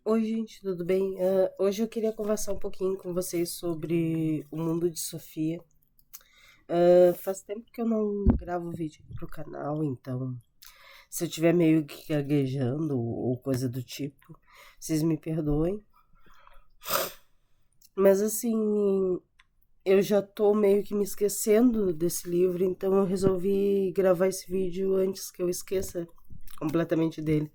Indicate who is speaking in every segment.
Speaker 1: Oi, gente, tudo bem? Hoje eu queria conversar um pouquinho com vocês sobre o mundo de Sofia. Faz tempo que eu não gravo vídeo aqui pro canal, então se eu estiver meio que gaguejando ou coisa do tipo, vocês me perdoem. Mas assim, eu já tô meio que me esquecendo desse livro, então eu resolvi gravar esse vídeo antes que eu esqueça completamente dele.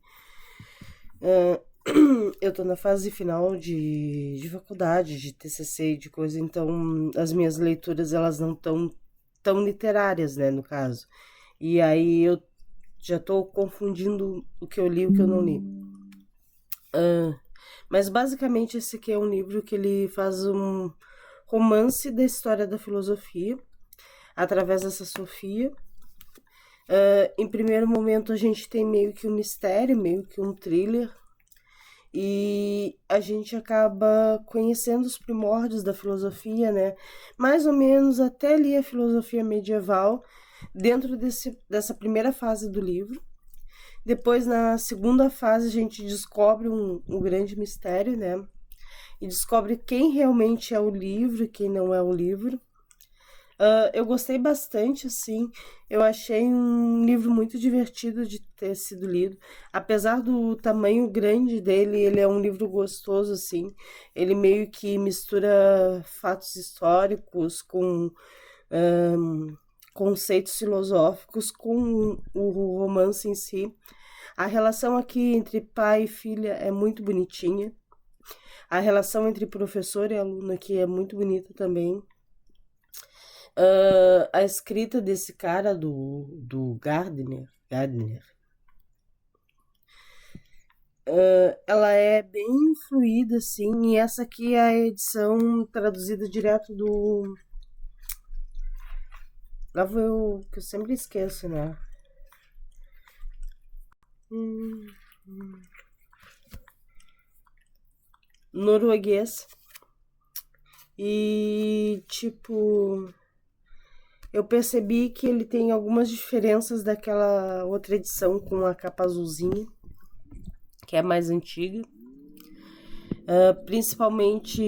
Speaker 1: Eu tô na fase final de faculdade, de TCC e de coisa, então as minhas leituras elas não estão tão literárias, né, no caso. E aí eu já tô confundindo o que eu li e o que eu não li. Mas basicamente esse aqui é um livro que ele faz um romance da história da filosofia, através dessa Sofia. Em primeiro momento a gente tem meio que um mistério, meio que um thriller, e a gente acaba conhecendo os primórdios da filosofia, né? Mais ou menos até ali a filosofia medieval, dentro dessa primeira fase do livro. Depois, na segunda fase, a gente descobre um grande mistério, né? E descobre quem realmente é o livro e quem não é o livro. Eu gostei bastante, assim. Eu achei um livro muito divertido de ter sido lido. Apesar do tamanho grande dele, ele é um livro gostoso, assim. Ele meio que mistura fatos históricos com conceitos filosóficos com o romance em si. A relação aqui entre pai e filha é muito bonitinha. A relação entre professor e aluno aqui é muito bonita também. A escrita desse cara, do Gardner, ela é bem fluida, assim, e essa aqui é a edição traduzida direto do. Lá vou eu, que eu sempre esqueço, né? Hum, Norueguês. E, tipo, eu percebi que ele tem algumas diferenças daquela outra edição com a capa azulzinha, que é mais antiga. Principalmente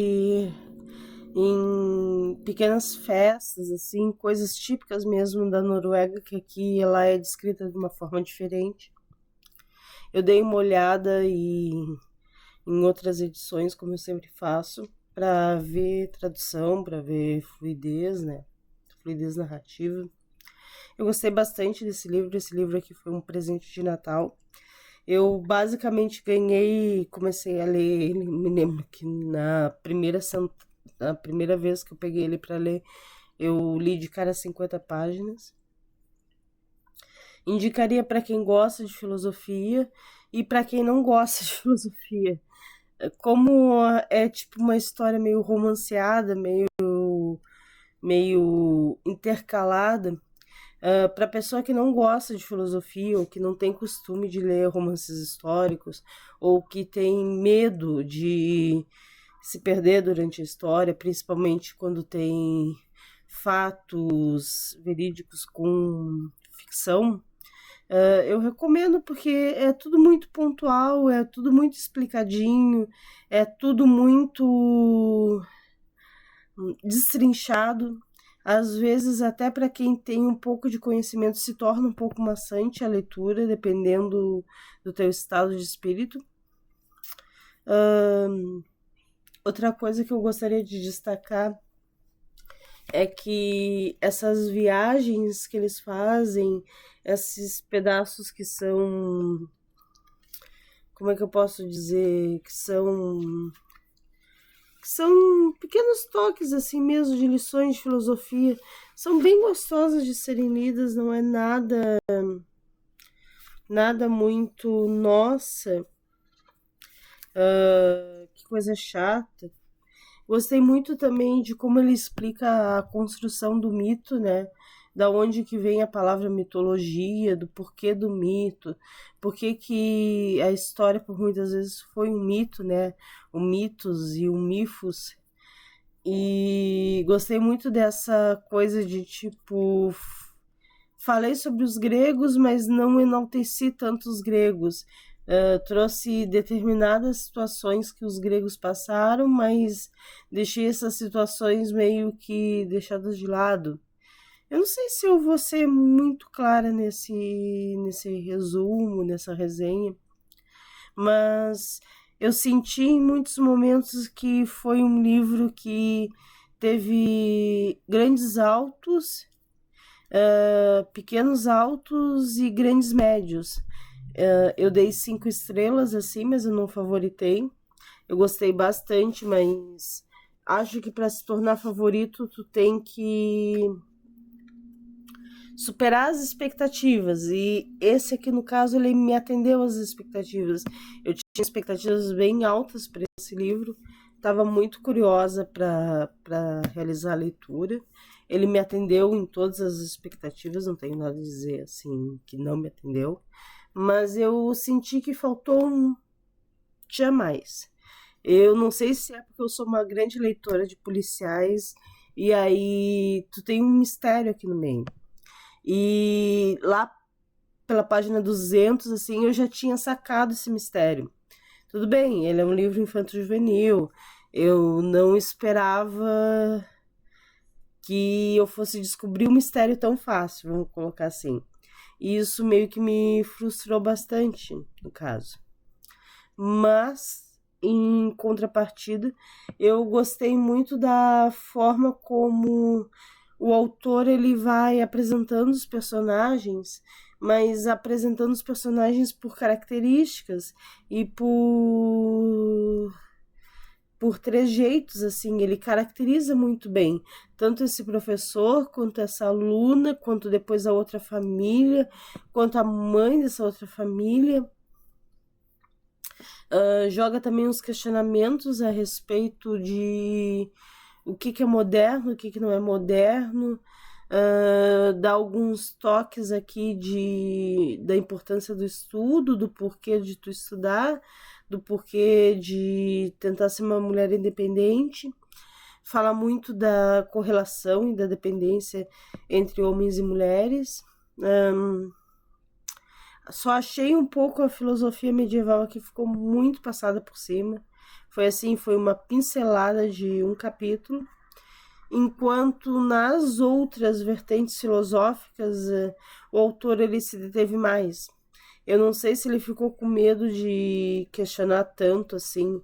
Speaker 1: em pequenas festas, assim, coisas típicas mesmo da Noruega, que aqui ela é descrita de uma forma diferente. Eu dei uma olhada em outras edições, como eu sempre faço, para ver tradução, para ver fluidez, né? Fluidez narrativa. Eu gostei bastante desse livro. Esse livro aqui foi um presente de Natal. Eu basicamente ganhei, comecei a ler ele, me lembro que na primeira vez que eu peguei ele para ler, eu li de cara 50 páginas. Indicaria para quem gosta de filosofia e para quem não gosta de filosofia. Como é tipo uma história meio romanceada, meio intercalada, para pessoa que não gosta de filosofia ou que não tem costume de ler romances históricos ou que tem medo de se perder durante a história, principalmente quando tem fatos verídicos com ficção, eu recomendo porque é tudo muito pontual, é tudo muito explicadinho, é tudo muito destrinchado. Às vezes, até para quem tem um pouco de conhecimento, se torna um pouco maçante a leitura, dependendo do teu estado de espírito. Outra coisa que eu gostaria de destacar é que essas viagens que eles fazem, esses pedaços que são, como é que eu posso dizer, que são pequenos toques assim mesmo de lições de filosofia, são bem gostosas de serem lidas, não é nada muito nossa, que coisa chata. Gostei muito também de como ele explica a construção do mito, né? Da onde que vem a palavra mitologia, do porquê do mito, porquê que a história por muitas vezes foi um mito, né? O mitos e o mifos. E gostei muito dessa coisa de tipo, falei sobre os gregos, mas não enalteci tanto os gregos. trouxe determinadas situações que os gregos passaram, mas deixei essas situações meio que deixadas de lado. Eu não sei se eu vou ser muito clara nesse resumo, nessa resenha, mas eu senti em muitos momentos que foi um livro que teve grandes altos, pequenos altos e grandes médios. Eu dei 5 estrelas, assim, mas eu não favoritei. Eu gostei bastante, mas acho que para se tornar favorito, tu tem que superar as expectativas. E esse aqui, no caso, ele me atendeu às expectativas. Eu tinha expectativas bem altas para esse livro. Estava muito curiosa para realizar a leitura. Ele me atendeu em todas as expectativas, não tenho nada a dizer assim que não me atendeu. Mas eu senti que faltou um tinha mais. Eu não sei se é porque eu sou uma grande leitora de policiais e aí tu tem um mistério aqui no meio. E lá pela página 200, assim, eu já tinha sacado esse mistério. Tudo bem, ele é um livro infanto-juvenil. Eu não esperava que eu fosse descobrir um mistério tão fácil, vamos colocar assim. E isso meio que me frustrou bastante, no caso. Mas, em contrapartida, eu gostei muito da forma como o autor ele vai apresentando os personagens, mas apresentando os personagens por características e por trejeitos, assim, ele caracteriza muito bem tanto esse professor, quanto essa aluna, quanto depois a outra família, quanto a mãe dessa outra família. Joga também uns questionamentos a respeito de o que é moderno, o que não é moderno, dá alguns toques aqui da importância do estudo, do porquê de tu estudar, do porquê de tentar ser uma mulher independente. Fala muito da correlação e da dependência entre homens e mulheres. Só achei um pouco a filosofia medieval que ficou muito passada por cima. Foi assim, foi uma pincelada de um capítulo, enquanto nas outras vertentes filosóficas o autor ele se deteve mais. Eu não sei se ele ficou com medo de questionar tanto assim,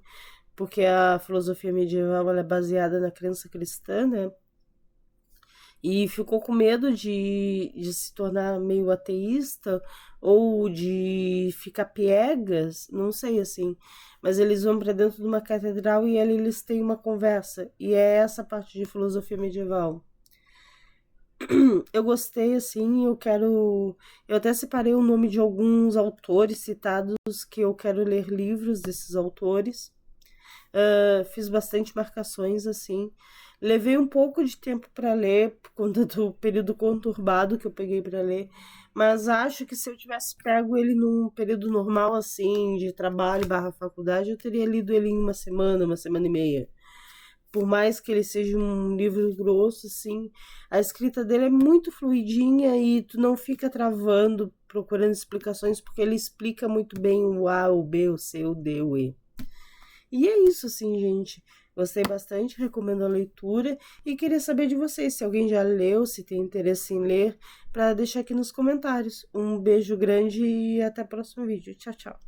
Speaker 1: porque a filosofia medieval ela é baseada na crença cristã, né? E ficou com medo de se tornar meio ateísta ou de ficar piegas, não sei assim. Mas eles vão para dentro de uma catedral e ali eles têm uma conversa. E é essa parte de filosofia medieval. Eu gostei, assim, eu até separei o nome de alguns autores citados que eu quero ler livros desses autores. Fiz bastante marcações, assim. Levei um pouco de tempo para ler, por conta do período conturbado que eu peguei para ler, mas acho que se eu tivesse pego ele num período normal, assim, de trabalho / faculdade, eu teria lido ele em uma semana e meia. Por mais que ele seja um livro grosso, assim, a escrita dele é muito fluidinha e tu não fica travando, procurando explicações, porque ele explica muito bem o A, o B, o C, o D, o E. E é isso, assim, gente. Gostei bastante, recomendo a leitura e queria saber de vocês, se alguém já leu, se tem interesse em ler, para deixar aqui nos comentários. Um beijo grande e até o próximo vídeo. Tchau, tchau.